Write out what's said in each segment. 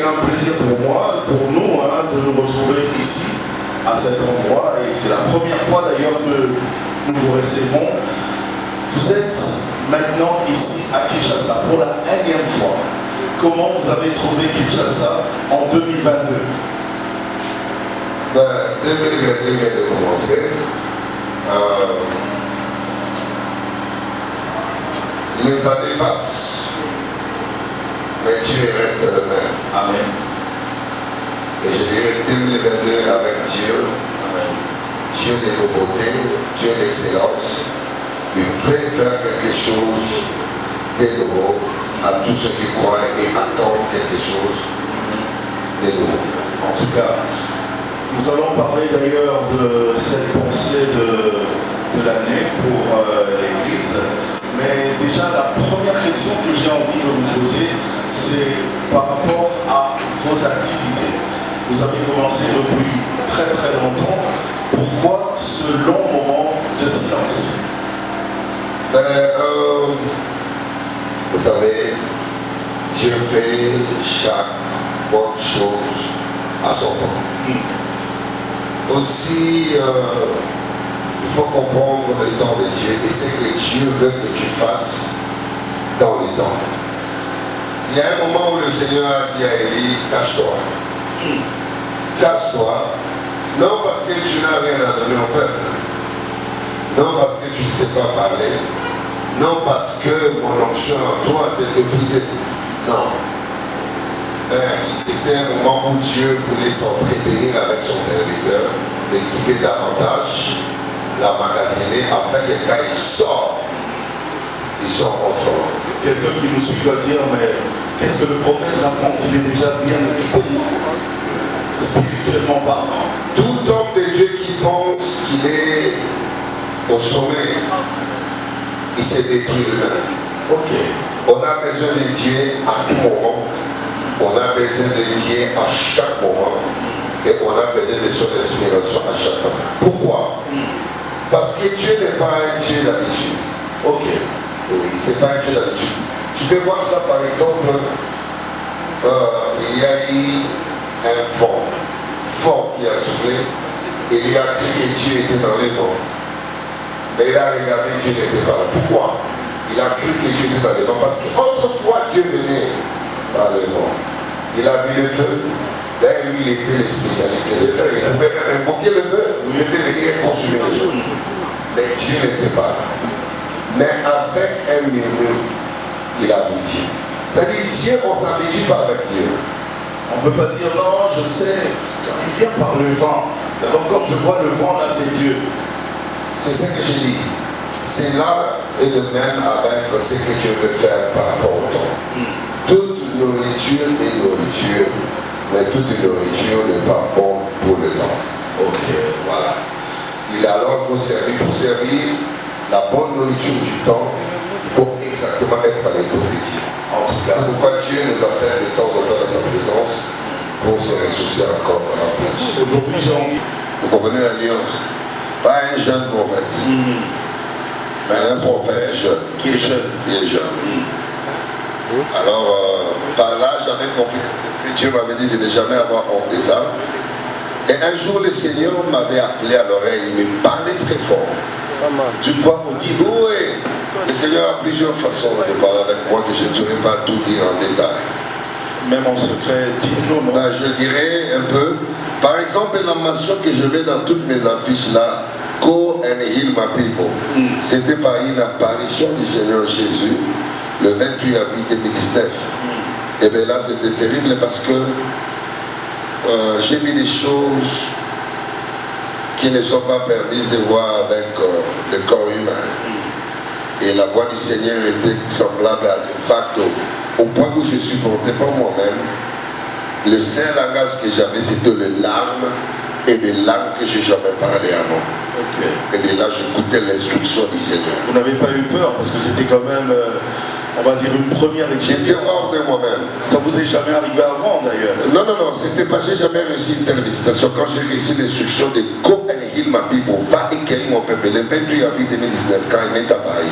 un plaisir pour moi, pour nous, hein, de nous retrouver ici, à cet endroit. Et c'est la première fois d'ailleurs que nous vous recevons. Vous êtes maintenant ici à Kinshasa pour la énième fois. Comment vous avez trouvé Kinshasa en 2022? 2022 vient de commencer. Les années passent, mais Dieu reste le même. Amen. Et je dirais 2022 avec Dieu, Amen. Dieu des nouveautés, Dieu d'excellence, il peut faire quelque chose de nouveau à tous ceux qui croient et attendent quelque chose de nouveau. En tout cas, nous allons parler d'ailleurs de cette pensée de l'année pour l'Église. Mais déjà, la première question que j'ai envie de vous poser, c'est par rapport à vos activités. Vous avez commencé depuis très très longtemps. Pourquoi ce long moment de silence? Vous savez, Dieu fait chaque bonne chose à son temps. Aussi, il faut comprendre le temps de Dieu et ce que Dieu veut que tu fasses dans le temps. Il y a un moment où le Seigneur a dit à Élie, cache-toi. Cache-toi, non parce que tu n'as rien à donner au peuple, non parce que tu ne sais pas parler, non parce que mon onction en toi s'est épuisée. Non. C'était un moment où Dieu voulait s'entretenir avec son serviteur, l'équiper davantage, la magasiner, afin que quand il sort autrement. Quelqu'un qui nous suit doit dire, mais qu'est-ce que le prophète raconte? Il est déjà bien équipé, spirituellement parlant. Tout homme de Dieu qui pense qu'il est au sommet, il s'est détruit lui-même. Ok. On a besoin de Dieu à tout moment. On a besoin de Dieu à chaque moment. Et on a besoin de son inspiration à chaque temps. Pourquoi? Parce que Dieu n'est pas un Dieu d'habitude. Ok. Oui, c'est pas un Dieu d'habitude. Tu peux voir ça par exemple, il y a eu un vent fort qui a soufflé. Et il a cru que Dieu était dans les vents. Mais il a regardé, Dieu n'était pas là. Pourquoi? Il a cru que Dieu était dans les vents. Parce qu'autrefois Dieu venait par le vent. Il a vu le feu. D'ailleurs, lui, il était le spécialiste du feu. Il pouvait même invoquer le feu. Il était venu et consumer les gens. Mais Dieu n'était pas là. Mais avec un murmure, il a vu Dieu. C'est-à-dire, Dieu, on ne s'habitue pas avec Dieu. On ne peut pas dire non, je sais, il vient par le vent. Donc quand je vois le vent là, c'est Dieu. C'est ce que je dis. C'est là et de même avec ce que Dieu veut faire par rapport au temps. Toute nourriture est nourriture, mais toute nourriture n'est pas bonne pour le temps. Ok. Voilà. Il alors faut servir pour servir la bonne nourriture du temps. Il faut exactement être à l'écoute de Dieu. En tout cas, c'est pourquoi Dieu nous appelle de temps en temps dans sa présence pour se ressourcer encore par rapport. Aujourd'hui, j'ai envie. Vous comprenez l'alliance? Pas un jeune prophète, mais un prophète jeune. Qui est jeune. Qui est jeune. Alors, par là, j'avais compris que Dieu m'avait dit de ne jamais avoir honte de ça. Et un jour, le Seigneur m'avait appelé à l'oreille, il me parlait très fort. D'une voix audible. Oui, le Seigneur a plusieurs façons de parler avec moi que je ne saurais pas tout dire en détail. Même en secret, dites-nous, non? Je dirais un peu. Par exemple, la mention que je mets dans toutes mes affiches là, Go and Heal My People, c'était par une apparition du Seigneur Jésus le 28 avril 2019. Et bien là, c'était terrible parce que j'ai vu des choses qui ne sont pas permises de voir avec le corps humain. Et la voix du Seigneur était semblable à de facto, au point où je supportais pas moi-même. Le seul langage que j'avais, c'était les larmes et des langues que je n'ai jamais parlé avant. Okay. Et de là, j'écoutais l'instruction du Seigneur. Vous n'avez pas eu peur parce que c'était quand même, on va dire, une première expérience. J'étais hors de moi-même. Ça vous est jamais arrivé avant d'ailleurs? Non, non, non, c'était pas, j'ai jamais reçu une telle visitation. Quand j'ai reçu l'instruction de Go and Heal My People, va écrire mon peuple, le 28 avril 2019, quand il m'est apparu.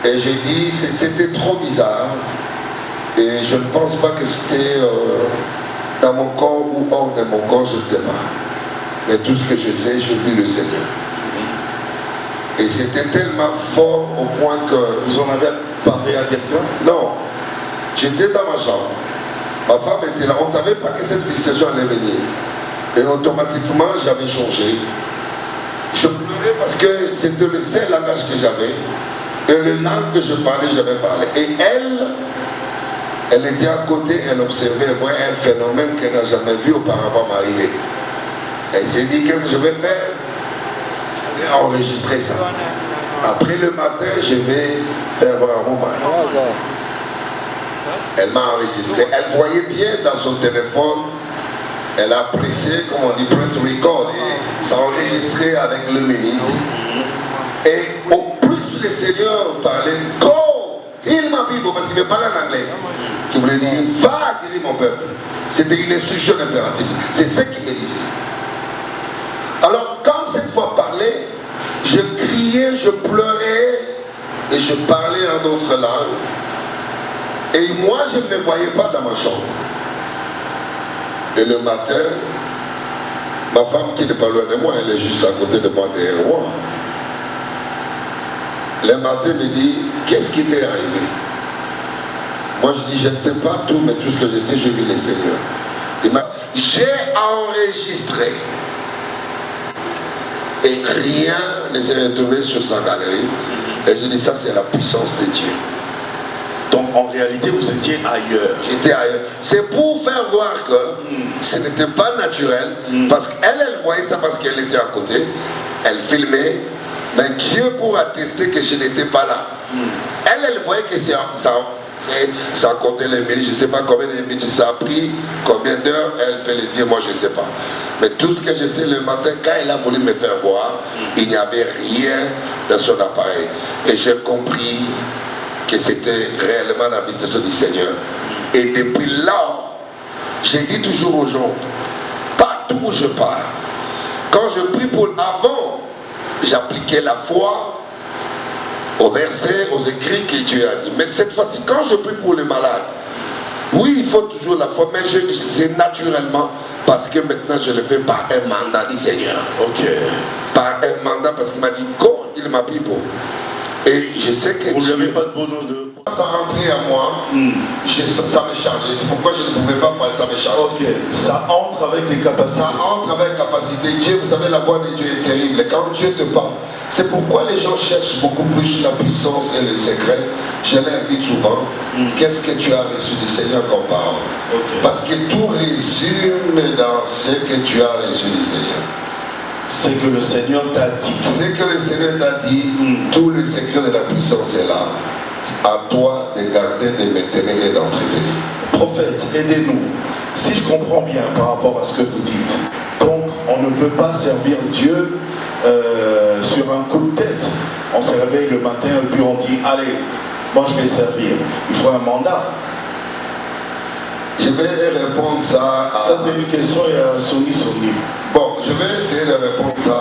Et j'ai dit, c'était trop bizarre. Et je ne pense pas que c'était dans mon corps ou hors de mon corps, je ne sais pas. Mais tout ce que je sais, je vis le Seigneur. Et c'était tellement fort au point que... Vous en avez parlé à quelqu'un? Non. J'étais dans ma chambre. Ma femme était là. On ne savait pas que cette visitation allait venir. Et automatiquement, j'avais changé. Je pleurais parce que c'était le seul langage que j'avais. Et le langue que je parlais, j'avais parlé. Et elle était à côté, elle observait, elle voyait un phénomène qu'elle n'a jamais vu auparavant m'arriver. Elle s'est dit, qu'est-ce que je vais faire? Je vais enregistrer ça. Après le matin, je vais faire voir mon mari. Elle m'a enregistré. Elle voyait bien dans son téléphone. Elle a pressé, comme on dit, press record. Et ça a enregistré avec le minute. Et au plus le Seigneur parlait, go, heal my people, parce qu'il me parlait en anglais. Qui voulait dire, va guérir mon peuple. C'était une instruction impérative. C'est ce qu'il me disait. Alors, quand cette voix parlait, je criais, je pleurais et je parlais en d'autres langues. Et moi, je ne me voyais pas dans ma chambre. Et le matin, ma femme qui n'est pas loin de moi, elle est juste à côté de moi, derrière moi. Le matin, me dit, qu'est-ce qui t'est arrivé? Moi, je dis, je ne sais pas tout, mais tout ce que je sais, je vis le Seigneur. Il m'a dit, j'ai enregistré. Et rien ne s'est retrouvé sur sa galerie. Et je dis, ça, c'est la puissance de Dieu. Donc en réalité, vous étiez ailleurs. J'étais ailleurs. C'est pour faire voir que ce n'était pas naturel, parce qu'elle voyait ça parce qu'elle était à côté, elle filmait, mais Dieu pour attester que je n'étais pas là. Elle voyait que ça comptait les minutes, je ne sais pas combien de minutes ça a pris, combien d'heures, elle peut le dire, moi je ne sais pas. Mais tout ce que je sais le matin, quand elle a voulu me faire voir, il n'y avait rien dans son appareil. Et j'ai compris que c'était réellement la visitation du Seigneur. Et depuis là, j'ai dit toujours aux gens, partout où je pars, quand je prie pour avant, j'appliquais la foi aux versets, aux écrits que Dieu a dit. Mais cette fois-ci, quand je prie pour les malades, oui, il faut toujours la foi, mais c'est naturellement parce que maintenant je le fais par un mandat du Seigneur. Ok. Par un mandat parce qu'il m'a dit, go, il m'a dit bon. Et je sais que... Vous n'avez pas de bonheur de... Ça rentrait à moi, ça me chargeait. C'est pourquoi je ne pouvais pas parler, ça me chargeait. Ok, ça entre avec les capacités. Ça entre avec capacité. Dieu, vous savez, la voix de Dieu est terrible. Quand Dieu te parle, c'est pourquoi les gens cherchent beaucoup plus la puissance et le secret. Je leur dis souvent, qu'est-ce que tu as reçu du Seigneur comme parole? Parce que tout résume dans ce que tu as reçu du Seigneur. C'est que le Seigneur t'a dit. C'est que le Seigneur t'a dit, tout le secret de la puissance est là. À toi de garder, de maintenir et d'entretenir. Prophète, aidez-nous. Si je comprends bien par rapport à ce que vous dites, donc on ne peut pas servir Dieu sur un coup de tête. On se réveille le matin et puis on dit, allez, moi je vais servir. Il faut un mandat. Je vais répondre ça à... Ça c'est une question et Sony. Bon, je vais essayer de répondre ça.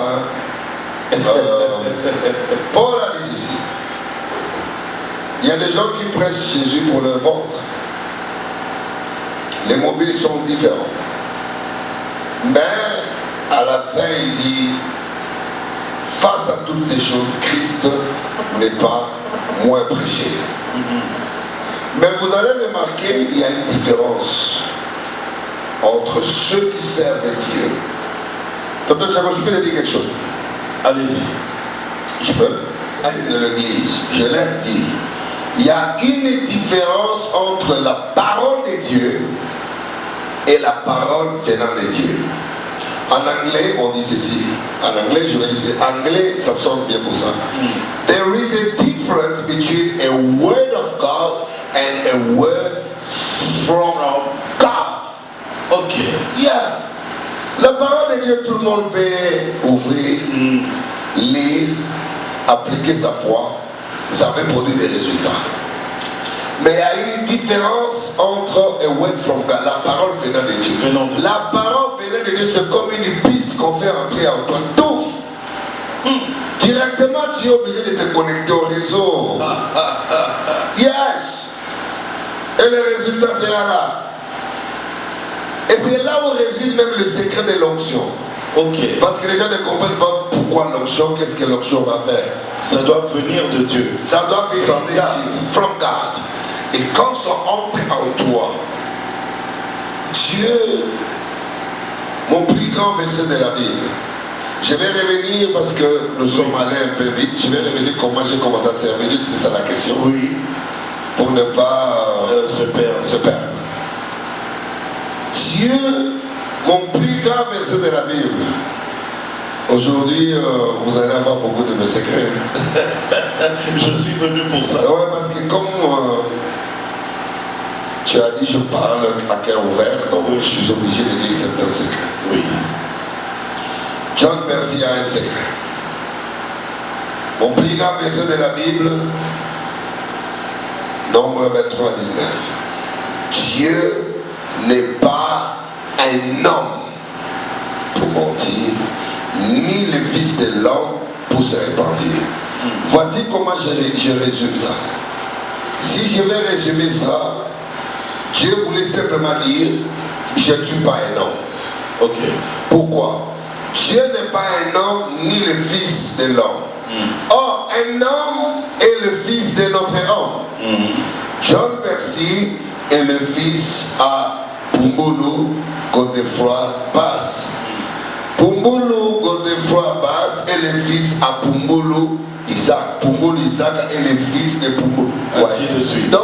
Paul a dit ceci. Il y a des gens qui prêchent Jésus pour leur ventre. Les mobiles sont différents. Mais à la fin, il dit, face à toutes ces choses, Christ n'est pas moins prêché. Mais vous allez remarquer, il y a une différence entre ceux qui servent Dieu. Docteur Jacob, je peux le dire quelque chose? Allez-y. Je peux aller de l'église. Je leur dis, il y a une différence entre la parole de Dieu et la parole venant de Dieu. En anglais, on dit ceci. En anglais, je vais dire, anglais, ça sonne bien pour ça. There is a difference between a word of God and a word from God. Ok. Yeah. La parole de Dieu, tout le monde peut ouvrir, lire, appliquer sa foi. Ça peut produire des résultats. Mais il y a une différence entre a word from God, la parole venant de Dieu. La parole venant de Dieu, c'est comme une piste qu'on fait entrer en toi. Tout. Directement, tu es obligé de te connecter au réseau. Yes. Et le résultat sera là. Et c'est là où réside même le secret de l'onction. Ok. Parce que les gens ne comprennent pas pourquoi l'onction, qu'est-ce que l'onction va faire. Ça doit venir de Dieu. Ça doit venir from God. Et quand ça entre en toi, Dieu, mon plus grand verset de la Bible, je vais revenir parce que nous sommes allés un peu vite, je vais revenir comment j'ai commencé à servir, c'est ça la question. Oui. Pour ne pas se perdre. Dieu, mon plus grand verset de la Bible. Aujourd'hui, vous allez avoir beaucoup de mes secrets. Je suis venu pour ça. Oui, parce que comme tu as dit, je parle à cœur ouvert, donc je suis obligé de dire certains secrets. Oui. John Mercier a un secret. Mon plus grand verset de la Bible, Nombre 23 à 19. Dieu n'est pas un homme pour mentir, ni le fils de l'homme pour se repentir. Voici comment je résume ça. Si je vais résumer ça, Dieu voulait simplement dire, je ne suis pas un homme. Ok. Pourquoi? Dieu n'est pas un homme ni le fils de l'homme. Or, un homme est le fils de notre homme. John Mercier est le fils à Pumbulu Godefroy Bass. Pumbulu Godefroy Bass est le fils à Pumbulu Isaac. Pumbulu Isaac est le fils de Pumbulu. Ainsi de suite. Donc,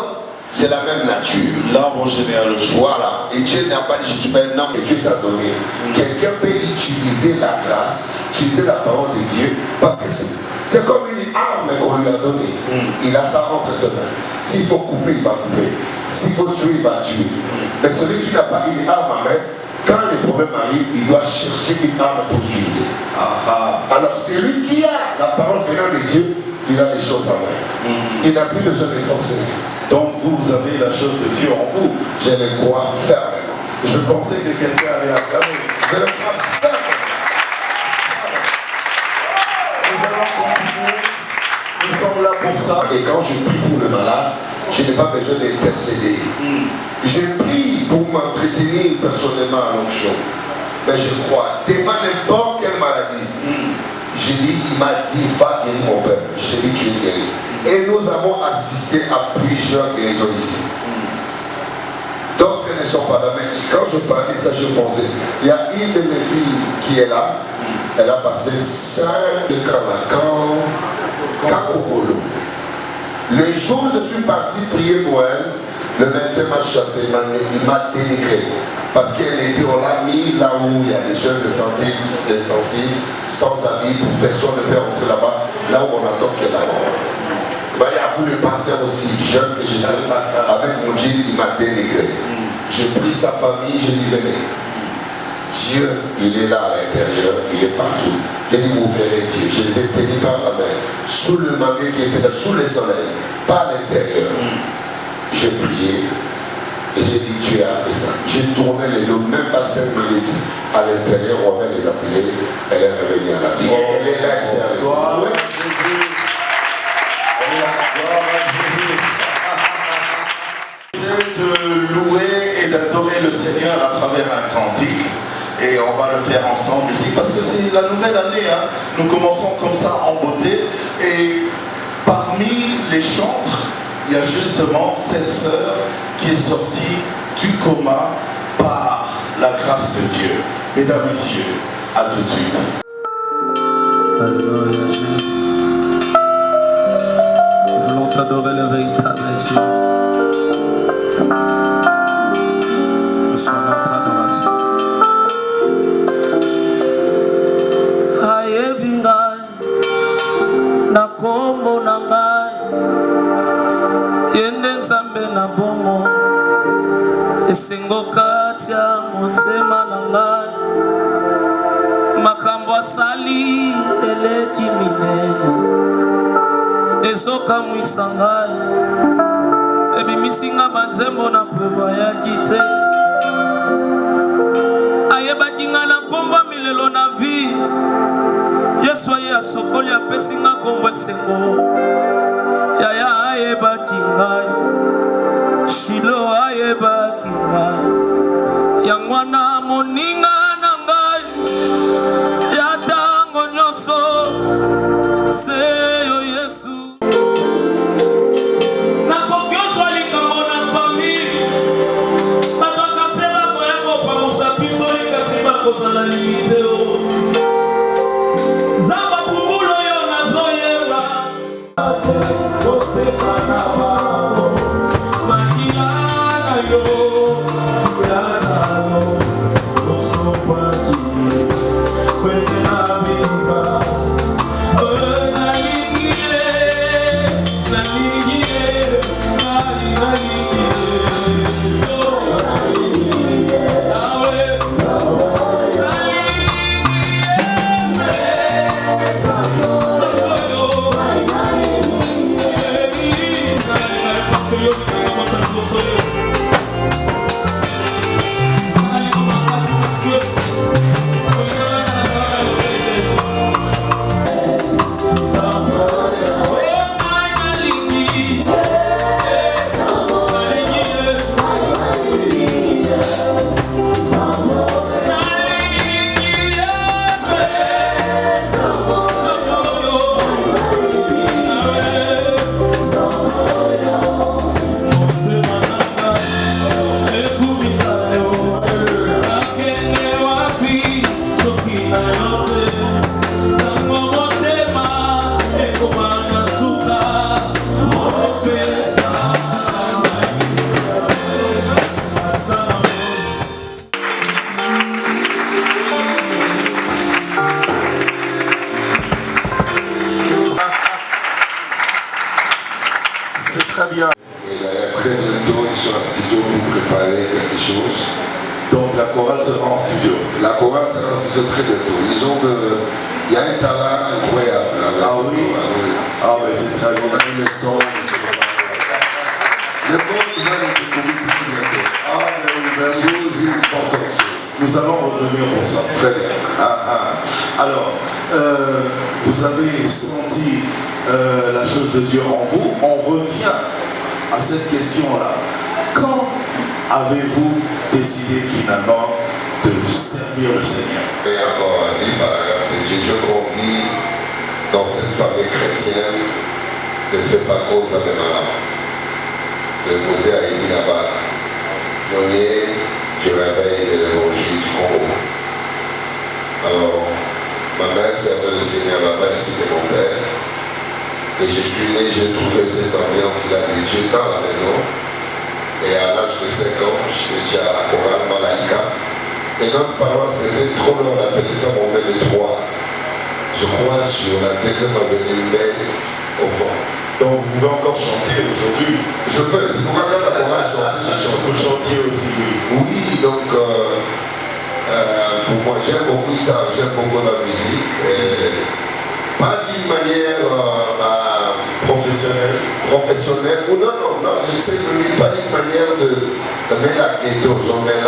c'est la même nature. L'arbre généalogique. Voilà. Et Dieu n'a pas dit je suis pas un homme que Dieu t'a donné. Quelqu'un peut utiliser la grâce, utiliser la parole de Dieu, parce que c'est comme une arme qu'on lui a donnée. Il a ça entre ses mains. S'il faut couper, il va couper. S'il faut tuer, il va tuer. Mais celui qui n'a pas une arme en main, quand les problèmes arrivent, il doit chercher une arme pour l'utiliser. Alors celui qui a la parole venant de Dieu, il a les choses en main. Il n'a plus besoin de forcer. Donc vous avez la chose de Dieu en vous. Je le crois fermement. Je pensais que quelqu'un allait acclamer. Je le crois fermement. Nous allons continuer. Nous sommes là pour ça. Et quand je prie pour le malade, je n'ai pas besoin d'intercéder. Je prie pour m'entretenir personnellement à l'onction. Mais je crois, devant n'importe quelle maladie, je dis, il m'a dit, va guérir mon père. Je dis, tu es guéri. Et nous avons assisté à plusieurs guérisons ici. D'autres ne sont pas là, mais quand je parlais ça, je pensais, il y a une de mes filles qui est là, elle a passé 5 ans à Kakopolo. Le jour où je suis parti prier pour elle, le médecin m'a chassé, il m'a dénigré. Parce qu'elle était, on l'a mis là où il y a des choses de santé intensives, sans amis, pour personne ne peut rentrer là-bas, là où on attend qu'elle a mort. Il y a vous le pasteur aussi, jeune que j'étais, avec mon Dieu, il m'a dénigré. J'ai pris sa famille, je lui venais. Dieu, il est là à l'intérieur, il est partout. J'ai dit, vous verrez Dieu. Je les ai tenus par la main, sous le manguet qui était là, sous le soleil, pas à l'intérieur. J'ai prié et j'ai dit, Dieu a fait ça. J'ai tourné les dos, même pas 5 minutes à l'intérieur, on va les appeler, elle est revenue à la vie. Elle est là, elle s'est arrêtée. De louer et d'adorer le Seigneur à travers un cantique. Et on va le faire ensemble ici parce que c'est la nouvelle année. Nous commençons comme ça en beauté. Et parmi les chantres, il y a justement cette sœur qui est sortie du coma par la grâce de Dieu. Mesdames, Messieurs, à tout de suite. Alléluia, Jésus. Nous voulons t'adorer le véritable Dieu. Reçois notre adoration. Ayebi ngai na kombo na ngai yende nzambe na bongo esengo kati ya motema na ngai makambo asali eleki minene ezokamwisa ngai ebimisinga banzembo na prevoyaki te ayebaki ngai na kombo milelo na vi yesu aye asokoli apesi nga kombo esengo yaya ayebaki ngai shilo ayebaki ngai yango na moninga na ngai ya ntango nyonso se yo Yesu. Nakoki ozwa likambo na famille bato bakase bakoya kopangusa biso likasi bakozala limite o zamba pumbulo yo nazoyeba koseka na bango makila na yo yazalo osopaki kwete na biba C'est très bien. Et très bientôt, ils sont en studio pour préparer quelque chose. Donc la chorale sera en studio. La chorale sera en studio très bientôt. Il y a un talent incroyable. Ah oui. Ah mais c'est très bien. On a eu le temps. Le monde va le découvrir très bientôt. Ah mais oui, ben oui. Sous une forte option. Nous allons revenir pour ça. Très bien. Alors, vous avez senti la chose de Dieu en vous. On revient à cette question-là. Quand avez-vous décidé finalement de servir le Seigneur? Et encore à vie, par la grâce de Dieu, je grandis dans cette famille chrétienne de fait pas cause à mes malades. De poser à Eddie là-bas. Je réveille de l'évangile du Congo. Alors, ma mère servait le Seigneur, ma mère c'était mon père. Et je suis né, j'ai trouvé cette ambiance-là de Dieu dans la maison. Et à l'âge de 5 ans, j'étais déjà à la chorale Malaïka. Et notre paroisse était trop loin, on appelait ça Montbel 3. Je crois sur la 2e avenue mai au fond. Donc vous pouvez encore chanter aujourd'hui? Je peux, c'est pourquoi quand la chorale chantait, je chante. Vous chantiez aussi, oui. Oui, donc pour moi j'aime beaucoup ça, j'aime beaucoup la musique. Et pas d'une manière professionnelle, ou non, je sais que je ne dis pas d'une manière de mettre la ghetto, mais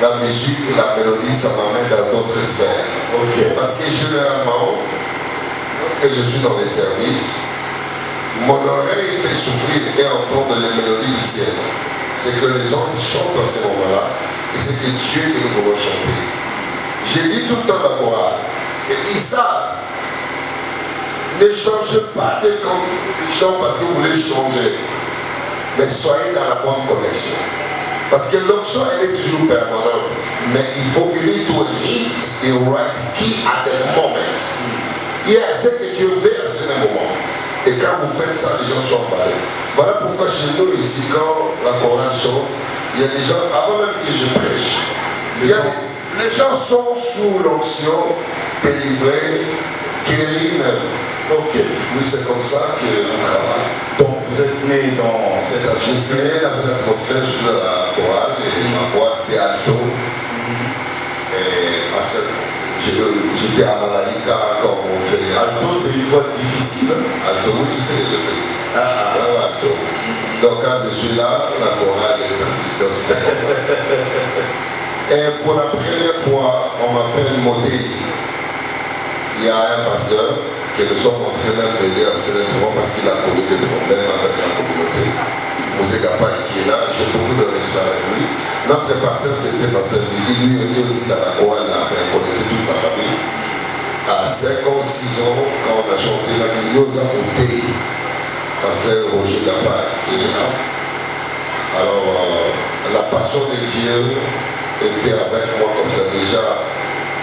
la musique et la mélodie, ça m'amène dans d'autres sphères. Ok. Parce que généralement, lorsque je suis dans les services, mon oreille peut souffrir et entendre les mélodies du ciel. C'est que les gens chantent à ce moment-là, et c'est que Dieu que nous voulons chanter. J'ai dit tout le temps la chorale, et ils savent. Ne changez pas de chant parce que vous voulez changer, mais soyez dans la bonne connexion. Parce que l'option elle est toujours permanente, mais il faut you need to hit the right key at the moment. Il y a ce que Dieu veut à ce moment. Et quand vous faites ça, les gens sont emballés. Voilà pourquoi chez nous ici, quand la chorale chante, il y a des gens, avant même que je prêche, les gens sont sous l'option délivrée, guérie même. Ok. Oui, c'est comme ça que on travaille. Donc vous êtes né dans cette Je suis né dans cette atmosphère, je suis dans la chorale et ma voix c'était alto. Et j'étais à Malaïka comme on fait. alto, c'est une voix difficile. Alto, oui, c'est ce que je faisais. Alto. Donc quand je suis là, la chorale est assise. Et pour la première fois, on m'appelle Modé. Il y a un pasteur que nous sommes en train d'aider à célébrer parce qu'il a connu des problèmes avec la communauté. Mosé Gapa qui est là, j'ai beaucoup de respect avec lui. Notre pasteur, c'était pasteur Vili, lui était aussi dans la Goa, là, mais connaissait toute ma famille. À 56 ans, quand on a chanté la Yosa Montei, pasteur Roger Gapa qui est là. Alors, la passion de Dieu était avec moi comme ça déjà.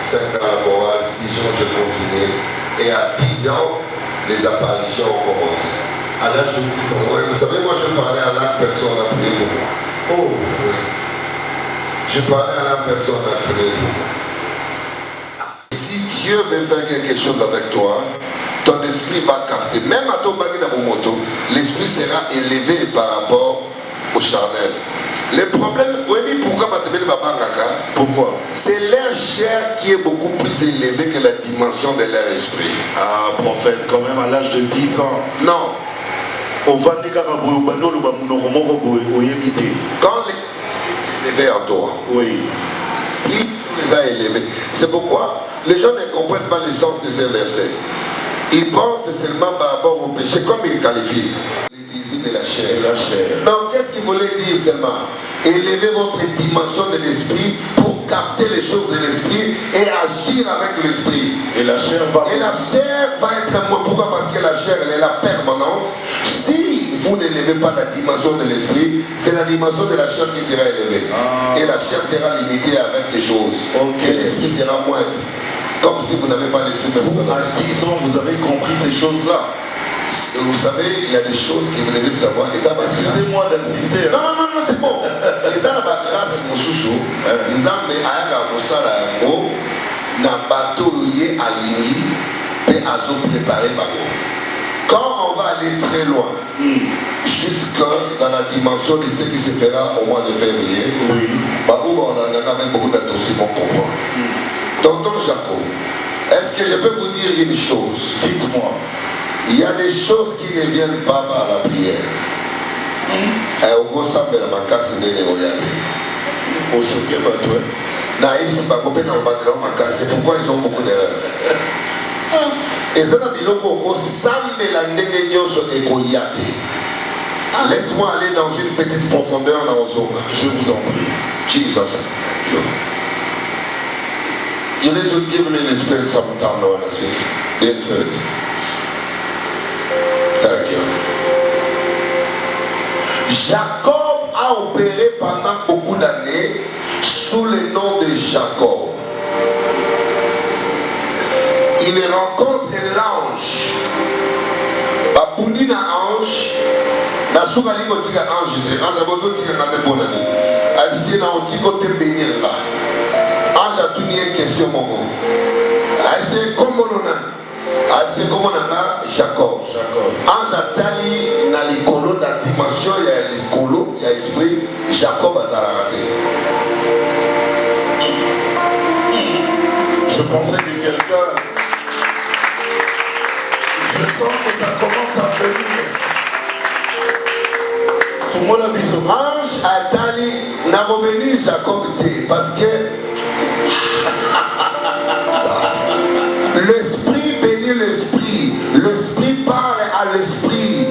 5 ans à Goa, 6 ans, j'ai continué. Et à 10 ans, les apparitions ont commencé. À l'âge de 10 ans. Oui, vous savez, moi je parlais à la personne a prié pour moi. Oh, oui. Je parlais à la personne a prié pour moi. Si Dieu veut faire quelque chose avec toi, ton esprit va capter. Même à ton bagage dans mon moto, l'esprit sera élevé par rapport au charnel. Le problème, oui, pourquoi Pourquoi? C'est leur chair qui est beaucoup plus élevée que la dimension de leur esprit. Ah, prophète, quand même à l'âge de 10 ans. Non. Quand l'esprit est élevé en toi, oui, l'esprit les a élevés. C'est pourquoi les gens ne comprennent pas le sens de ces versets. Ils pensent seulement par rapport au péché, comme ils qualifient. De la chair. Donc, qu'est-ce qu'il voulait dire seulement? Élevez votre dimension de l'esprit pour capter les choses de l'esprit et agir avec l'esprit. Et la chair va être moins. Pourquoi? Parce que la chair, elle est la permanence. Si vous n'élevez pas la dimension de l'esprit, c'est la dimension de la chair qui sera élevée. Et la chair sera limitée avec ces choses. Et l'esprit sera moindre. Comme si vous n'avez pas l'esprit. Vous, à 10 ans, vous avez compris ces choses-là. Vous savez, il y a des choses que vous devez savoir. Excusez-moi d'insister. Non, c'est bon. Les gens ont grâce, mon chouchou. Les gens ont na bateau aligné et à préparer. Quand on va aller très loin, jusque dans la dimension de ce qui se fera au mois de février, on a avec beaucoup d'attention pour comprendre. Tonton Jacob, est-ce que je peux vous dire une chose? Dites-moi. Il y a des choses qui ne viennent pas par la prière. Au c'est pourquoi ils ont beaucoup d'erreurs. Laisse-moi aller dans une petite profondeur dans le zone. Je vous en prie. Jesus. You need to give me the spirit sometime now when I speak. The spirit. Thank you. Jacob a opéré pendant beaucoup d'années sous le nom de Jacob. Il rencontre l'ange. Babundina ange. Na souka liko tika ange te. Ange abozo tika kate bonani. Abisi na otiko te bénir là. Ange a tout nié question momo. Abisi comment on a. C'est comment on a Jacob. Ange atali na likolo na dimension il y a l'ikolo, il y a l'esprit. Jacob a zararate. Je pensais que quelqu'un. Je sens que ça commence à venir. Sur moi la vision. Ange atali na revenu Jacob te parce que l'esprit bénit l'esprit. L'esprit parle à l'esprit.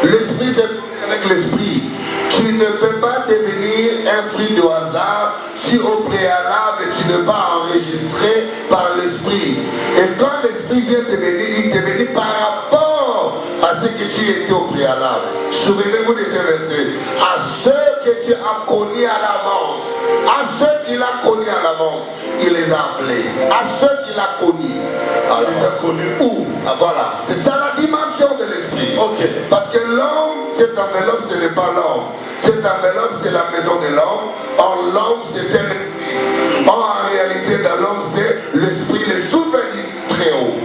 L'esprit c'est avec l'esprit. Tu ne peux pas devenir un fruit de hasard si au préalable tu n'es pas enregistré par l'esprit. Et quand l'esprit vient te bénir, il te bénit par rapport à ce que tu étais au préalable. Souvenez-vous de ces versets. À ceux que tu as connus à l'avance, à ceux qu'il a connus à l'avance, il les a appelés. À ceux qu'il a connus. Alors, il les a connus où? Ah, voilà. C'est ça la dimension de l'esprit. Ok. Parce que l'homme, cette enveloppe, ce n'est pas l'homme. Cette enveloppe, c'est la maison de l'homme. Or, l'homme, c'est un esprit. Or, en réalité, dans l'homme, c'est l'esprit, le souffle du très haut.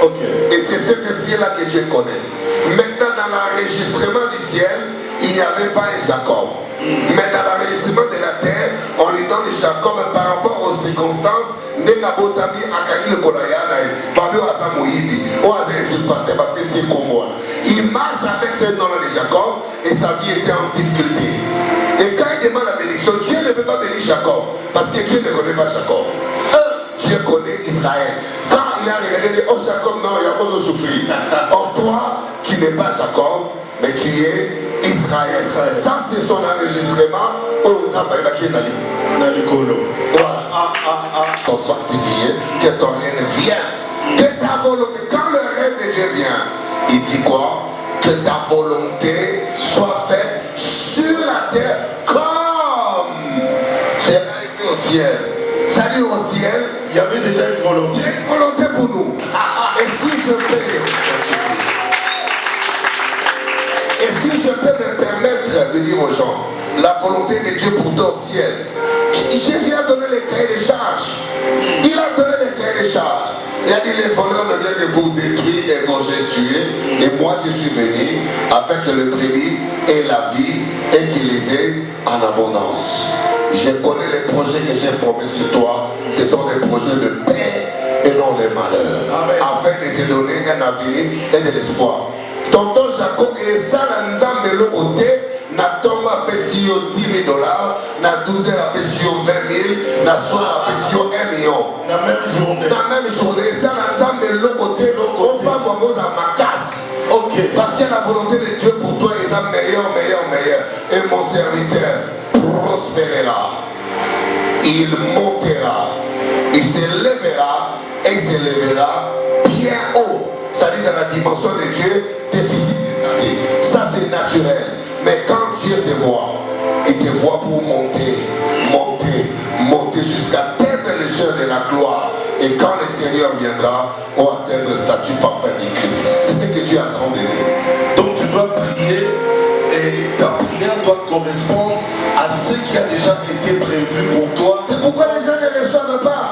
Ok. Et c'est cet esprit-là que Dieu connaît. Maintenant, dans l'enregistrement du ciel, il n'y avait pas un Jacob. Mais dans l'enregistrement de la terre, on lui donne Jacob par rapport aux circonstances. Il marche avec ce nom de Jacob et sa vie était en difficulté. Et quand il demande la bénédiction, Dieu ne peut pas bénir Jacob parce que Dieu ne connaît pas Jacob. Dieu connaît Israël. Quand il a regardé, il dit, oh Jacob, non, il n'y a pas de souffrir. Or toi, tu n'es pas Jacob, mais tu es Israël. Ça, c'est son enregistrement. On nous a parlé dans le colo. Voilà. Son sanctifié, que ton règne vienne. Que ta volonté, quand le règne de Dieu vient, il dit quoi? Que ta volonté soit faite sur la terre comme c'est arrivé au ciel. Ça dit au ciel, il y avait déjà une volonté. Une volonté pour nous. Et si je peux me permettre de dire aux gens, la volonté de Dieu pour toi au ciel, Jésus a donné les cahiers de charges. Il a donné les cahiers de charges. Il a dit, les voleurs ne viennent que pour détruire, égorger, tuer. Et moi, je suis venu afin que le brebis ait la vie et qu'il les ait en abondance. Je connais les projets que j'ai formés sur toi. Ce sont des projets de paix et non de malheur. Amen. Afin de te donner un avenir et de l'espoir. Tonton Jacob et ça, dans le côté, na tomba pesi yo $10,000, na 12 heures pesi yo 20,000, na soir pesi yo 1 million. La même journée. Ça, dans le côté, on va voir ma casse. Ok. Parce que la volonté de Dieu pour toi est meilleur. Et mon serviteur prospérera. Il montera. Il s'élèvera. Et il s'élèvera bien haut. Ça dit dans la dimension de Dieu, déficit des années. Ça, c'est naturel. Mais quand Dieu te voit, il te voit pour monter jusqu'à atteindre les cieux de la gloire. Et quand le Seigneur viendra, on atteindre le statut parfait du Christ. C'est ce que Dieu attend de nous. Donc tu dois prier et ta prière doit correspondre à ce qui a déjà été prévu pour toi. C'est pourquoi les gens ne reçoivent pas.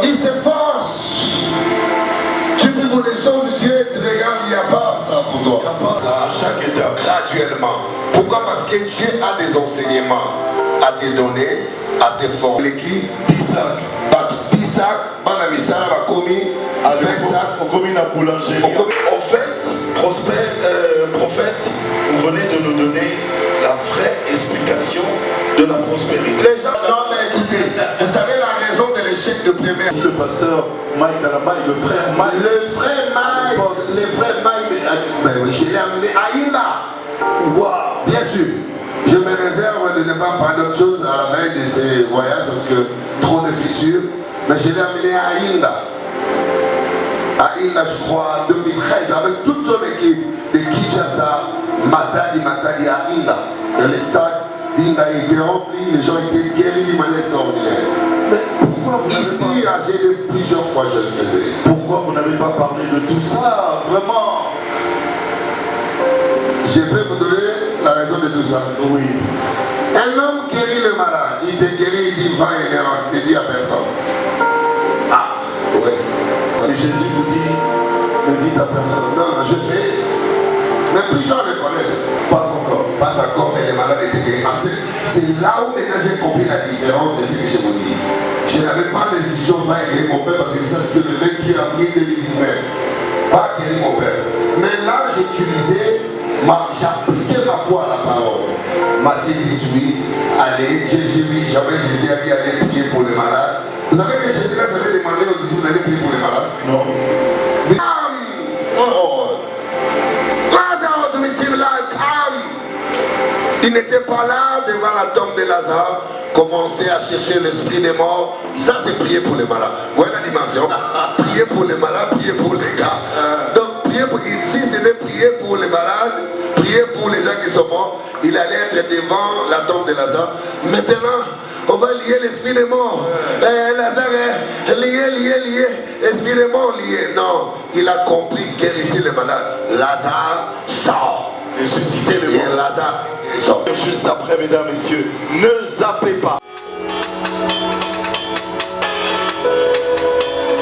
Ils s'efforcent. Tu pries pour les choses de Dieu et tu regardes, il n'y a pas ça pour toi. Ça à chaque étape, graduellement. Pourquoi? Parce que Dieu a des enseignements à te donner, à te former. Qui? 10 sacs. 10 sacs, banamisala, bakomi, avec 20 sacs. Au commis la boulangerie. En fait, prophète, vous venez de nous donner la vraie explication de la prospérité. Les gens, non mais écoutez, vous savez la raison de l'échec de primaire. Le pasteur Mike Alaba et le frère Mike. Le frère Mike, je l'ai amené à Inda. Wow, bien sûr. Je me réserve de ne pas parler d'autre chose à la veille de ces voyages parce que trop de fissures. Mais je l'ai amené à Inda. À Inda, je crois, en 2013, avec toute son équipe de Kinshasa, Matadi à Inda. Le stade d'Inda était rempli, les gens étaient guéris d'une manière extraordinaire. Mais pourquoi vous ici, à Gélé, plusieurs fois je le faisais. Pourquoi vous n'avez pas parlé de tout ça? Vraiment. Je peux vous donner la raison de tout ça. Oui. Un homme guérit le malade. Il te guérit, il dit va et ne dit à personne. Ah, oui. Et Jésus vous dit, ne dites à personne. Non, je fais. Mais plusieurs le connaissent. Pas encore. Pas encore, mais les malades étaient guéris. C'est là où maintenant j'ai compris la différence de ce que je vous dis. Je n'avais pas la décision va guérir mon père parce que ça c'était le 28 avril 2019. Va guérir mon père. Mais là j'appliquais ma foi à la parole. Matthieu 18, allez, Jésus oui, jamais Jésus a dit allez prier pour les malades. Vous savez que Jésus là avait demandé aux disciples d'aller prier pour les malades? Non. Il n'était pas là devant la tombe de Lazare, commencer à chercher l'esprit des morts. Ça, c'est prier pour les malades. Vous voyez la dimension? Prier pour les malades, prier pour les gars. Donc, prier pour, ici, c'était prier pour les malades, prier pour les gens qui sont morts. Il allait être devant la tombe de Lazare. Maintenant, on va lier l'esprit des morts. Lazare est lié. Esprit des morts lié. Non, il a compris, guérissez les malades. Lazare sort. Ressuscitez le mort. Lazare sort. Juste après, mesdames, messieurs, ne zappez pas.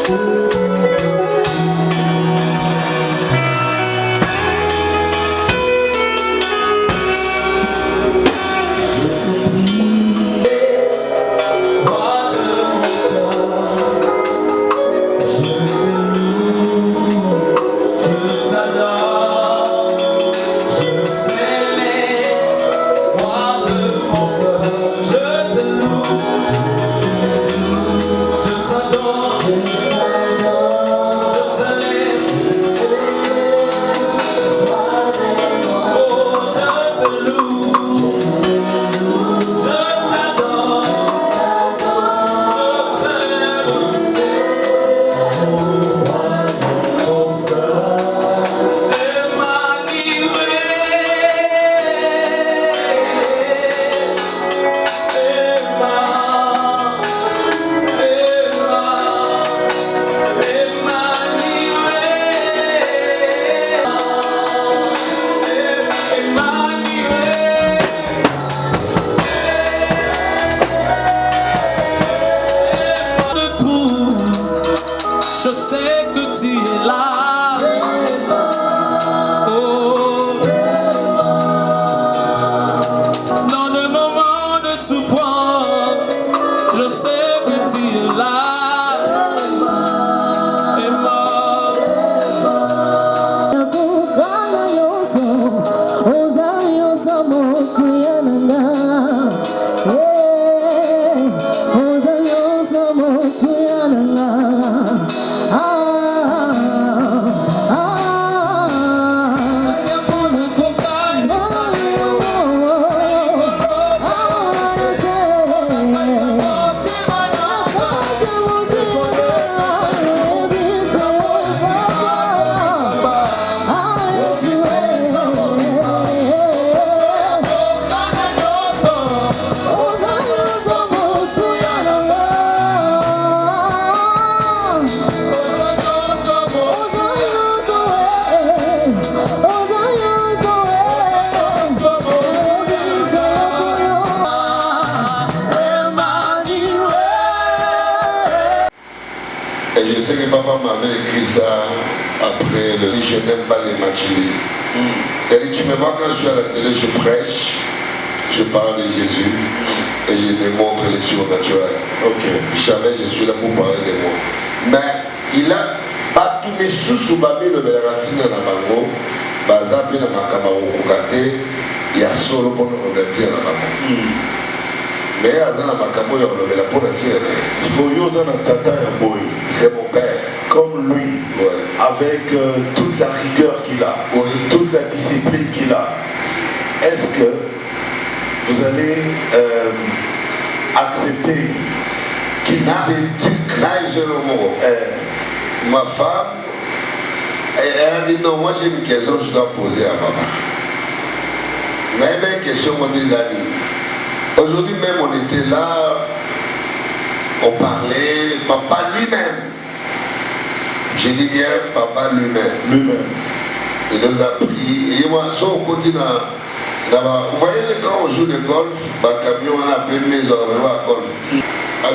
Je te loue. Et je sais que papa m'avait écrit ça après le dit je n'aime pas les maculés. Il dit tu me vois quand je suis à la télé, je prêche, je parle de Jésus et je démontre les surnaturels. Jamais je suis là pour parler de moi. Mais il a pas tous mes sous-soubamés le Bélaratine à la bango, bazapi na makamabo kukate, il y a solo pour nous regarder à la bango. Mais Azana Makamo la pour la tirer. C'est mon père. Comme lui, avec toute la rigueur qu'il a, toute la discipline qu'il a, est-ce que vous allez accepter qu'il vous éduque? Ma femme, elle a dit non, moi j'ai une question que je dois poser à maman. Mais une question, mon des amis. Aujourd'hui même, on était là, on parlait, papa lui-même. J'ai dit bien, papa lui-même. Il nous a pris, et moi, si on continue vous voyez quand on joue le golf, le camion, on a appelé mes oreilles à golf. Il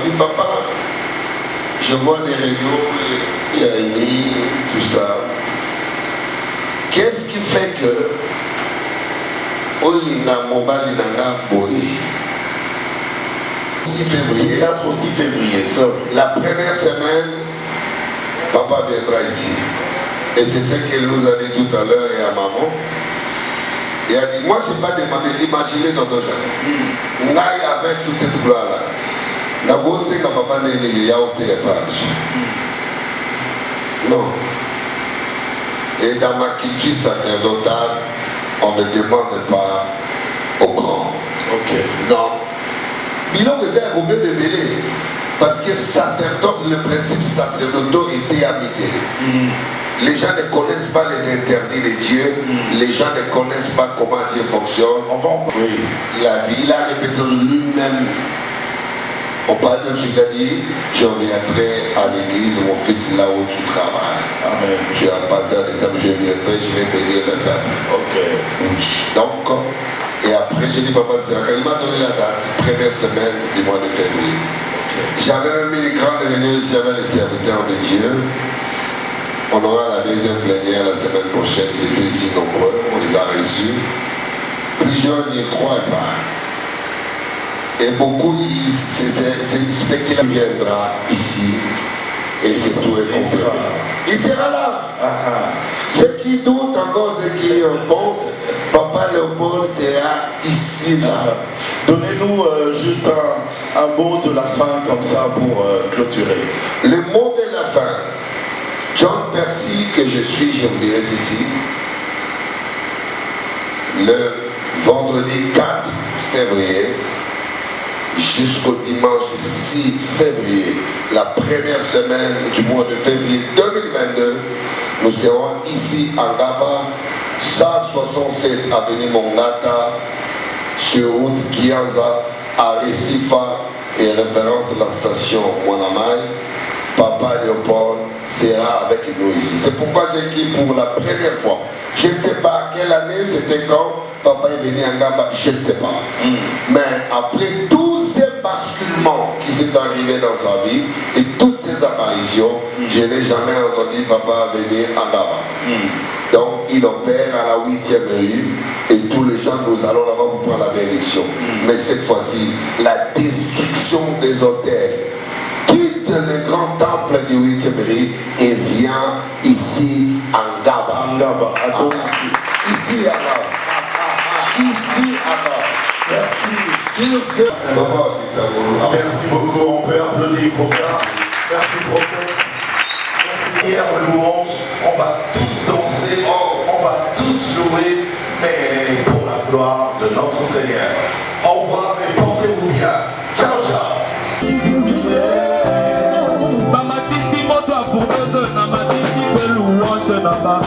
dit, papa, je vois des réunions, il y a Élie, tout ça. Qu'est-ce qui fait que Olinga Mobali Nanga Boli 6 février, 4 ou 6 février, la première semaine, papa viendra ici. Et c'est ce qu'elle nous a dit tout à l'heure et à maman. Il a dit, moi je n'ai pas demandé d'imaginer dans nos gens. Ngai avec toute cette gloire-là. La grosse c'est que papa n'est pas au pays. Non. Et dans ma culture sacerdotale, on ne demande pas au grand. Non. Bilan que c'est un problème de mêlée. Parce que sacerdoce, le principe sacerdotal était habité. Les gens ne connaissent pas les interdits de Dieu. Les gens ne connaissent pas comment Dieu fonctionne. Il a dit, il a répété lui-même. On parle de Dieu, il a dit, je reviendrai à l'église, mon fils, là où tu travailles. Amen. Tu as passé à l'examen, je viendrai, je vais bénir le peuple. Donc, et après, j'ai dit, papa, il m'a donné la date, première semaine du mois de février. J'avais même mis une grande réunion ici avec les serviteurs de Dieu. On aura la deuxième plénière la semaine prochaine. J'étais ici nombreux, on les a reçus. Plusieurs n'y croient pas. Et beaucoup, c'est qu'il viendra ici. Et c'est tout est compris. Il sera là. Ceux qui doutent encore, ceux qui pensent, Papa Léopold sera ici, là. Donnez-nous juste un mot de la fin comme ça pour clôturer. Le mot de la fin. John Percy, que je suis, je vous dirai ceci. Le vendredi 4 février jusqu'au dimanche 6 février, la première semaine du mois de février 2022, nous serons ici à Ngaba, 167 avenue Mongata, sur route Kianza, à Recifa, et référence à la station Monamai. Papa Léopold sera avec nous ici. C'est pourquoi j'ai écrit pour la première fois. Je ne sais pas quelle année, c'était quand papa est venu à Ngaba, je ne sais pas. Mais après tous ces basculements qui sont arrivés dans sa vie et toutes ces apparitions, je n'ai jamais entendu papa venir à Ngaba. Donc il opère à la 8e rue et tous les gens, nous allons là-bas pour prendre la bénédiction. Mais cette fois-ci, la destruction des hôtels. Quitte le grand temple du 8e rue et vient ici à Ngaba. Ici à Ngaba. Ici à Ngaba. Merci. Sur ce... Merci beaucoup, on peut applaudir pour ça. Merci prophète. Merci hier louange. On va tous danser, on va tous louer, mais pour la gloire de notre Seigneur. Au revoir et portez-vous bien. Ciao, ciao. Bamatisi moto afukozo na matisi pe louange na ba.